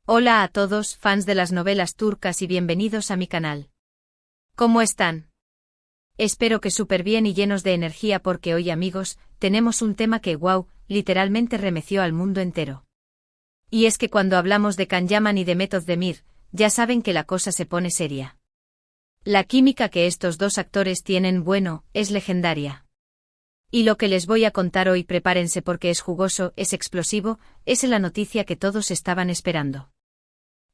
Hola a todos, fans de las novelas turcas y bienvenidos a mi canal. ¿Cómo están? Espero que súper bien y llenos de energía porque hoy amigos, tenemos un tema que literalmente remeció al mundo entero. Y es que cuando hablamos de Can Yaman y de Mehmet Özdemir, ya saben que la cosa se pone seria. La química que estos dos actores tienen, es legendaria. Y lo que les voy a contar hoy, prepárense porque es jugoso, es explosivo, es la noticia que todos estaban esperando.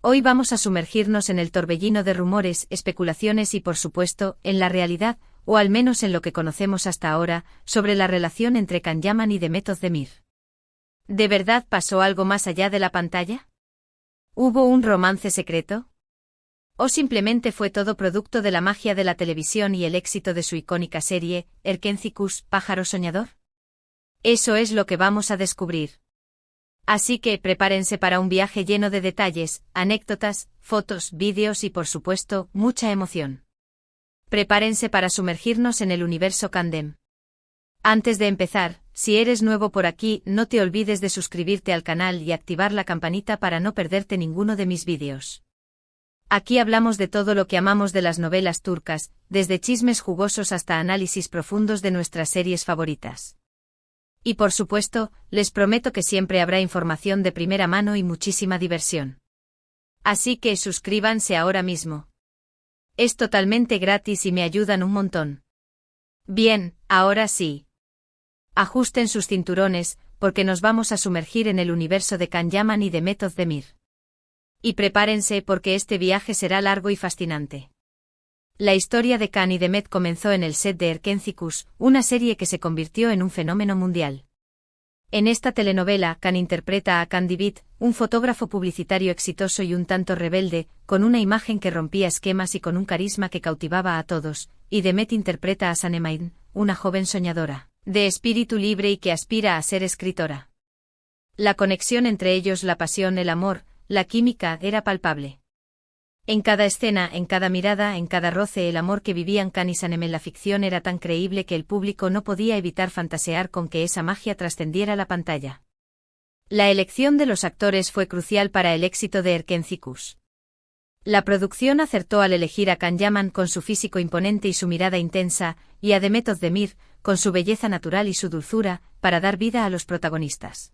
Hoy vamos a sumergirnos en el torbellino de rumores, especulaciones y por supuesto, en la realidad, o al menos en lo que conocemos hasta ahora, sobre la relación entre Can Yaman y Mehmet Özdemir. ¿De verdad pasó algo más allá de la pantalla? ¿Hubo un romance secreto? ¿O simplemente fue todo producto de la magia de la televisión y el éxito de su icónica serie, Erkencikus, Pájaro Soñador? Eso es lo que vamos a descubrir. Así que prepárense para un viaje lleno de detalles, anécdotas, fotos, vídeos y por supuesto, mucha emoción. Prepárense para sumergirnos en el universo Candem. Antes de empezar, si eres nuevo por aquí, no te olvides de suscribirte al canal y activar la campanita para no perderte ninguno de mis vídeos. Aquí hablamos de todo lo que amamos de las novelas turcas, desde chismes jugosos hasta análisis profundos de nuestras series favoritas. Y por supuesto, les prometo que siempre habrá información de primera mano y muchísima diversión. Así que suscríbanse ahora mismo. Es totalmente gratis y me ayudan un montón. Bien, ahora sí. Ajusten sus cinturones, porque nos vamos a sumergir en el universo de Can Yaman y de Mehmet Özdemir. Y prepárense porque este viaje será largo y fascinante. La historia de Can y de Mehmet comenzó en el set de Erkencikus, una serie que se convirtió en un fenómeno mundial. En esta telenovela, Can interpreta a Can Divit, un fotógrafo publicitario exitoso y un tanto rebelde, con una imagen que rompía esquemas y con un carisma que cautivaba a todos, y de Mehmet interpreta a Sanem, una joven soñadora, de espíritu libre y que aspira a ser escritora. La conexión entre ellos, la pasión, el amor, la química, era palpable. En cada escena, en cada mirada, en cada roce, el amor que vivían Can y Sanem en la ficción era tan creíble que el público no podía evitar fantasear con que esa magia trascendiera la pantalla. La elección de los actores fue crucial para el éxito de Erkencikus. La producción acertó al elegir a Can Yaman con su físico imponente y su mirada intensa, y a Mehmet Özdemir, con su belleza natural y su dulzura, para dar vida a los protagonistas.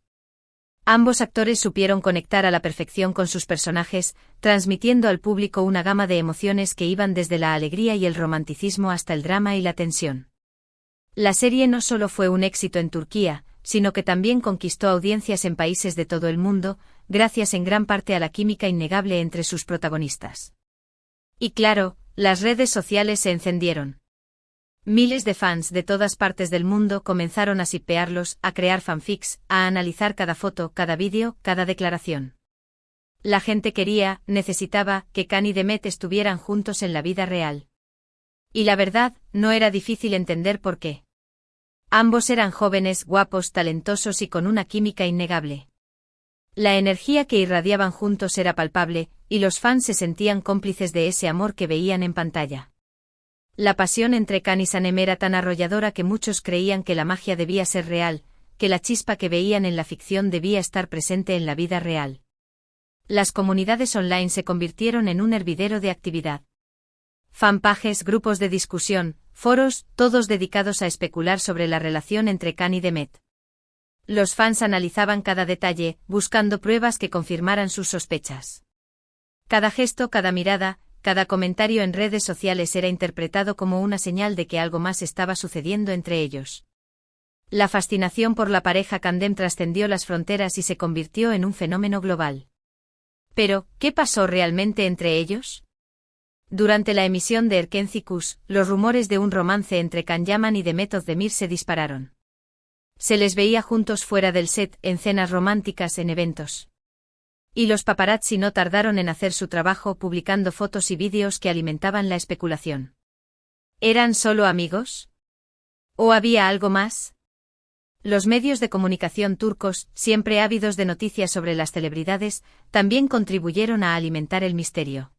Ambos actores supieron conectar a la perfección con sus personajes, transmitiendo al público una gama de emociones que iban desde la alegría y el romanticismo hasta el drama y la tensión. La serie no solo fue un éxito en Turquía, sino que también conquistó audiencias en países de todo el mundo, gracias en gran parte a la química innegable entre sus protagonistas. Y claro, las redes sociales se encendieron. Miles de fans de todas partes del mundo comenzaron a shippearlos, a crear fanfics, a analizar cada foto, cada vídeo, cada declaración. La gente quería, necesitaba, que Can y Mehmet estuvieran juntos en la vida real. Y la verdad, no era difícil entender por qué. Ambos eran jóvenes, guapos, talentosos y con una química innegable. La energía que irradiaban juntos era palpable, y los fans se sentían cómplices de ese amor que veían en pantalla. La pasión entre Can y Sanem era tan arrolladora que muchos creían que la magia debía ser real, que la chispa que veían en la ficción debía estar presente en la vida real. Las comunidades online se convirtieron en un hervidero de actividad. Fanpages, grupos de discusión, foros, todos dedicados a especular sobre la relación entre Can y Mehmet. Los fans analizaban cada detalle, buscando pruebas que confirmaran sus sospechas. Cada gesto, cada mirada, cada comentario en redes sociales era interpretado como una señal de que algo más estaba sucediendo entre ellos. La fascinación por la pareja Candem trascendió las fronteras y se convirtió en un fenómeno global. Pero, ¿qué pasó realmente entre ellos? Durante la emisión de Erkencikus, los rumores de un romance entre Can Yaman y Mehmet Özdemir se dispararon. Se les veía juntos fuera del set, en cenas románticas, en eventos. Y los paparazzi no tardaron en hacer su trabajo publicando fotos y vídeos que alimentaban la especulación. ¿Eran solo amigos? ¿O había algo más? Los medios de comunicación turcos, siempre ávidos de noticias sobre las celebridades, también contribuyeron a alimentar el misterio.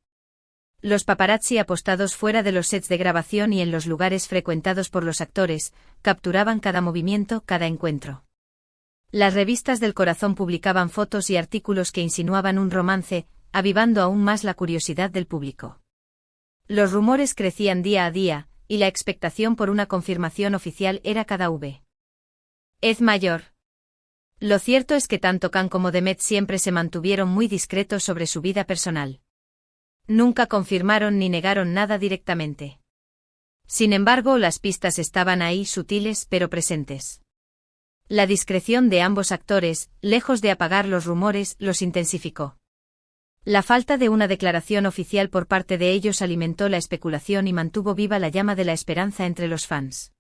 Los paparazzi apostados fuera de los sets de grabación y en los lugares frecuentados por los actores, capturaban cada movimiento, cada encuentro. Las revistas del corazón publicaban fotos y artículos que insinuaban un romance, avivando aún más la curiosidad del público. Los rumores crecían día a día, y la expectación por una confirmación oficial era cada vez mayor. Lo cierto es que tanto Khan como Demet siempre se mantuvieron muy discretos sobre su vida personal. Nunca confirmaron ni negaron nada directamente. Sin embargo, las pistas estaban ahí, sutiles pero presentes. La discreción de ambos actores, lejos de apagar los rumores, los intensificó. La falta de una declaración oficial por parte de ellos alimentó la especulación y mantuvo viva la llama de la esperanza entre los fans.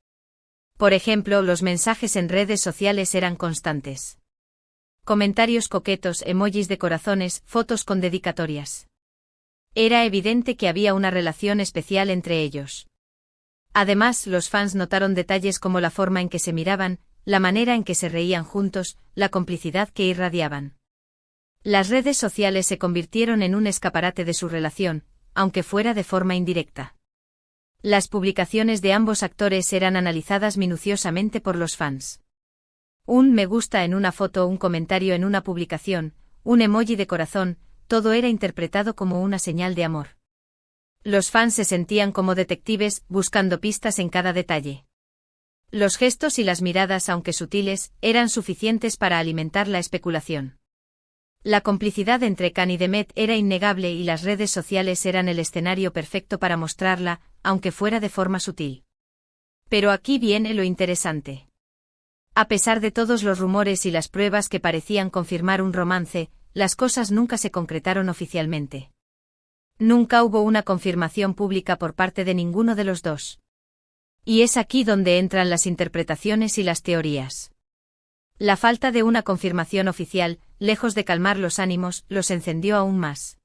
Por ejemplo, los mensajes en redes sociales eran constantes. Comentarios coquetos, emojis de corazones, fotos con dedicatorias. Era evidente que había una relación especial entre ellos. Además, los fans notaron detalles como la forma en que se miraban, la manera en que se reían juntos, la complicidad que irradiaban. Las redes sociales se convirtieron en un escaparate de su relación, aunque fuera de forma indirecta. Las publicaciones de ambos actores eran analizadas minuciosamente por los fans. Un me gusta en una foto, un comentario en una publicación, un emoji de corazón, todo era interpretado como una señal de amor. Los fans se sentían como detectives, buscando pistas en cada detalle. Los gestos y las miradas, aunque sutiles, eran suficientes para alimentar la especulación. La complicidad entre Khan y Demet era innegable y las redes sociales eran el escenario perfecto para mostrarla, aunque fuera de forma sutil. Pero aquí viene lo interesante. A pesar de todos los rumores y las pruebas que parecían confirmar un romance, las cosas nunca se concretaron oficialmente. Nunca hubo una confirmación pública por parte de ninguno de los dos. Y es aquí donde entran las interpretaciones y las teorías. La falta de una confirmación oficial, lejos de calmar los ánimos, los encendió aún más.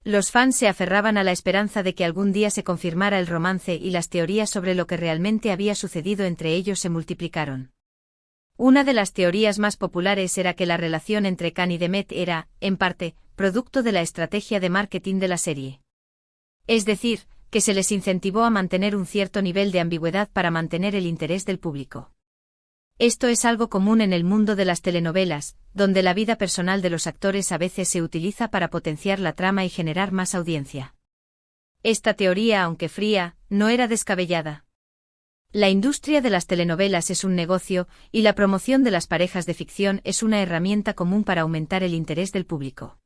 Los fans se aferraban a la esperanza de que algún día se confirmara el romance y las teorías sobre lo que realmente había sucedido entre ellos se multiplicaron. Una de las teorías más populares era que la relación entre Khan y Demet era, en parte, producto de la estrategia de marketing de la serie. Es decir, que se les incentivó a mantener un cierto nivel de ambigüedad para mantener el interés del público. Esto es algo común en el mundo de las telenovelas, donde la vida personal de los actores a veces se utiliza para potenciar la trama y generar más audiencia. Esta teoría, aunque fría, no era descabellada. La industria de las telenovelas es un negocio, y la promoción de las parejas de ficción es una herramienta común para aumentar el interés del público.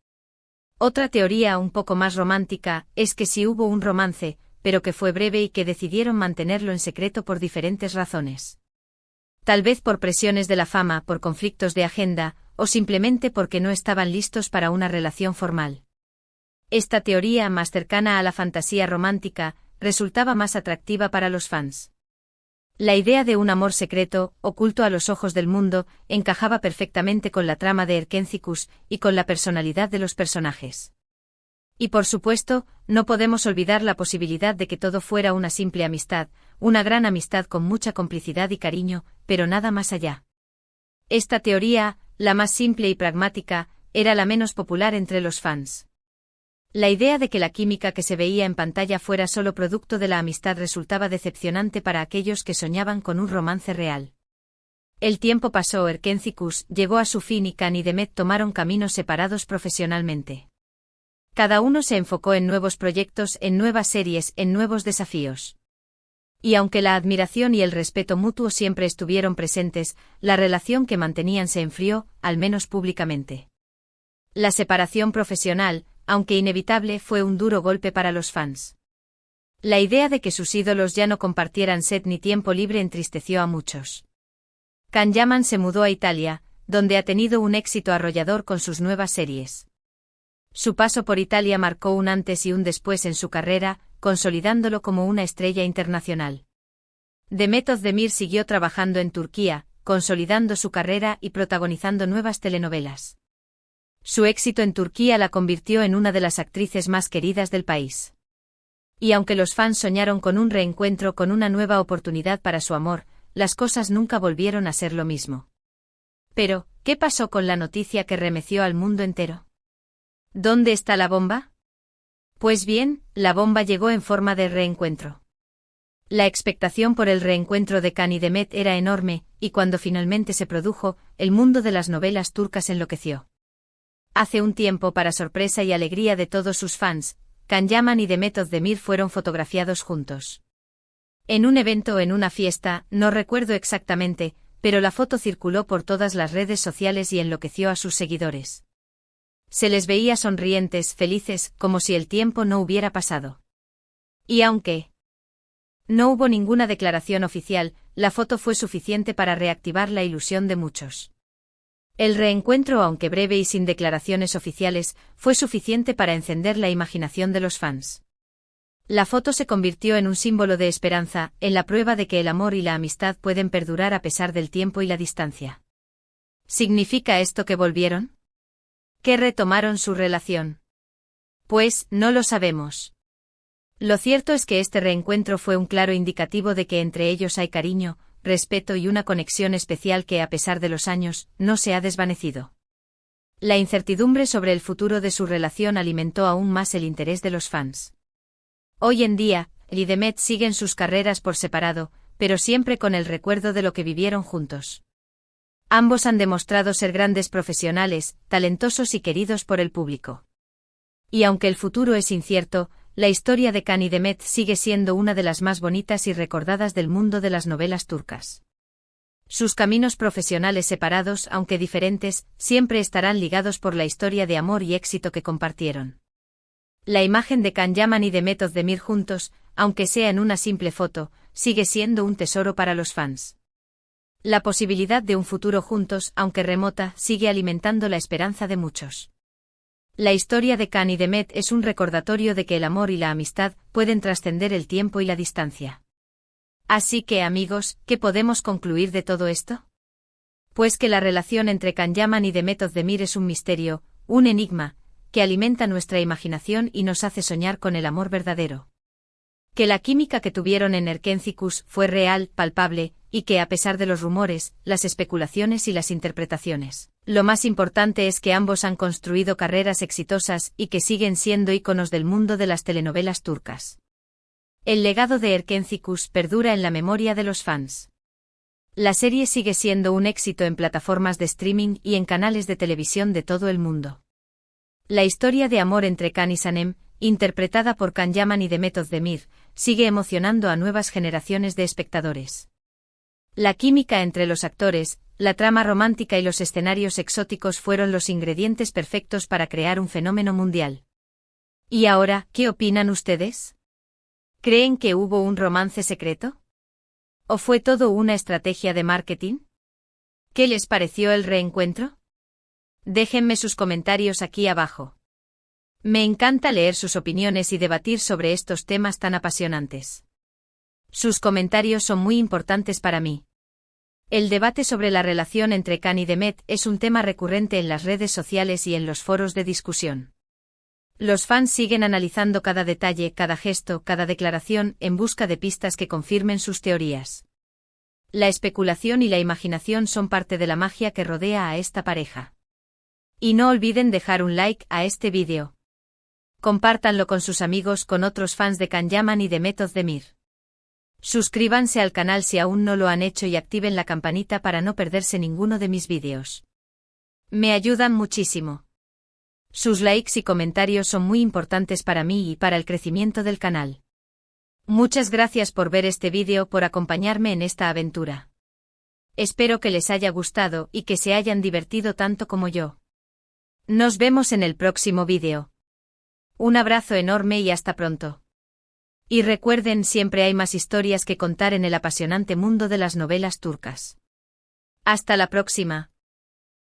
Otra teoría un poco más romántica es que sí hubo un romance, pero que fue breve y que decidieron mantenerlo en secreto por diferentes razones. Tal vez por presiones de la fama, por conflictos de agenda, o simplemente porque no estaban listos para una relación formal. Esta teoría, más cercana a la fantasía romántica, resultaba más atractiva para los fans. La idea de un amor secreto, oculto a los ojos del mundo, encajaba perfectamente con la trama de Erkenciskus y con la personalidad de los personajes. Y por supuesto, no podemos olvidar la posibilidad de que todo fuera una simple amistad, una gran amistad con mucha complicidad y cariño, pero nada más allá. Esta teoría, la más simple y pragmática, era la menos popular entre los fans. La idea de que la química que se veía en pantalla fuera solo producto de la amistad resultaba decepcionante para aquellos que soñaban con un romance real. El tiempo pasó, Erkenciskus llegó a su fin y Khan y Demet tomaron caminos separados profesionalmente. Cada uno se enfocó en nuevos proyectos, en nuevas series, en nuevos desafíos. Y aunque la admiración y el respeto mutuo siempre estuvieron presentes, la relación que mantenían se enfrió, al menos públicamente. La separación profesional, aunque inevitable, fue un duro golpe para los fans. La idea de que sus ídolos ya no compartieran set ni tiempo libre entristeció a muchos. Khan Yaman se mudó a Italia, donde ha tenido un éxito arrollador con sus nuevas series. Su paso por Italia marcó un antes y un después en su carrera, consolidándolo como una estrella internacional. Demet Özdemir siguió trabajando en Turquía, consolidando su carrera y protagonizando nuevas telenovelas. Su éxito en Turquía la convirtió en una de las actrices más queridas del país. Y aunque los fans soñaron con un reencuentro, con una nueva oportunidad para su amor, las cosas nunca volvieron a ser lo mismo. Pero, ¿qué pasó con la noticia que remeció al mundo entero? ¿Dónde está la bomba? Pues bien, la bomba llegó en forma de reencuentro. La expectación por el reencuentro de Can y Demet era enorme, y cuando finalmente se produjo, el mundo de las novelas turcas enloqueció. Hace un tiempo, para sorpresa y alegría de todos sus fans, Can Yaman y Demet Özdemir fueron fotografiados juntos. En un evento o en una fiesta, no recuerdo exactamente, pero la foto circuló por todas las redes sociales y enloqueció a sus seguidores. Se les veía sonrientes, felices, como si el tiempo no hubiera pasado. Y aunque no hubo ninguna declaración oficial, la foto fue suficiente para reactivar la ilusión de muchos. El reencuentro, aunque breve y sin declaraciones oficiales, fue suficiente para encender la imaginación de los fans. La foto se convirtió en un símbolo de esperanza, en la prueba de que el amor y la amistad pueden perdurar a pesar del tiempo y la distancia. ¿Significa esto que volvieron? ¿Que retomaron su relación? Pues, no lo sabemos. Lo cierto es que este reencuentro fue un claro indicativo de que entre ellos hay cariño, respeto y una conexión especial que, a pesar de los años, no se ha desvanecido. La incertidumbre sobre el futuro de su relación alimentó aún más el interés de los fans. Hoy en día, Can y Demet siguen sus carreras por separado, pero siempre con el recuerdo de lo que vivieron juntos. Ambos han demostrado ser grandes profesionales, talentosos y queridos por el público. Y aunque el futuro es incierto, la historia de Can y Demet sigue siendo una de las más bonitas y recordadas del mundo de las novelas turcas. Sus caminos profesionales separados, aunque diferentes, siempre estarán ligados por la historia de amor y éxito que compartieron. La imagen de Can Yaman y Demet Özdemir juntos, aunque sea en una simple foto, sigue siendo un tesoro para los fans. La posibilidad de un futuro juntos, aunque remota, sigue alimentando la esperanza de muchos. La historia de Can y Demet es un recordatorio de que el amor y la amistad pueden trascender el tiempo y la distancia. Así que, amigos, ¿qué podemos concluir de todo esto? Pues que la relación entre Can Yaman y Demet Özdemir es un misterio, un enigma, que alimenta nuestra imaginación y nos hace soñar con el amor verdadero. Que la química que tuvieron en Erkencikus fue real, palpable, y que, a pesar de los rumores, las especulaciones y las interpretaciones, lo más importante es que ambos han construido carreras exitosas y que siguen siendo íconos del mundo de las telenovelas turcas. El legado de Erkencikus perdura en la memoria de los fans. La serie sigue siendo un éxito en plataformas de streaming y en canales de televisión de todo el mundo. La historia de amor entre Can y Sanem, interpretada por Can Yaman y Demet Özdemir, sigue emocionando a nuevas generaciones de espectadores. La química entre los actores, la trama romántica y los escenarios exóticos fueron los ingredientes perfectos para crear un fenómeno mundial. ¿Y ahora, qué opinan ustedes? ¿Creen que hubo un romance secreto? ¿O fue todo una estrategia de marketing? ¿Qué les pareció el reencuentro? Déjenme sus comentarios aquí abajo. Me encanta leer sus opiniones y debatir sobre estos temas tan apasionantes. Sus comentarios son muy importantes para mí. El debate sobre la relación entre Can y Demet es un tema recurrente en las redes sociales y en los foros de discusión. Los fans siguen analizando cada detalle, cada gesto, cada declaración, en busca de pistas que confirmen sus teorías. La especulación y la imaginación son parte de la magia que rodea a esta pareja. Y no olviden dejar un like a este vídeo. Compártanlo con sus amigos, con otros fans de Can Yaman y Demet Özdemir. Suscríbanse al canal si aún no lo han hecho y activen la campanita para no perderse ninguno de mis vídeos. Me ayudan muchísimo. Sus likes y comentarios son muy importantes para mí y para el crecimiento del canal. Muchas gracias por ver este vídeo, por acompañarme en esta aventura. Espero que les haya gustado y que se hayan divertido tanto como yo. Nos vemos en el próximo vídeo. Un abrazo enorme y hasta pronto. Y recuerden, siempre hay más historias que contar en el apasionante mundo de las novelas turcas. Hasta la próxima.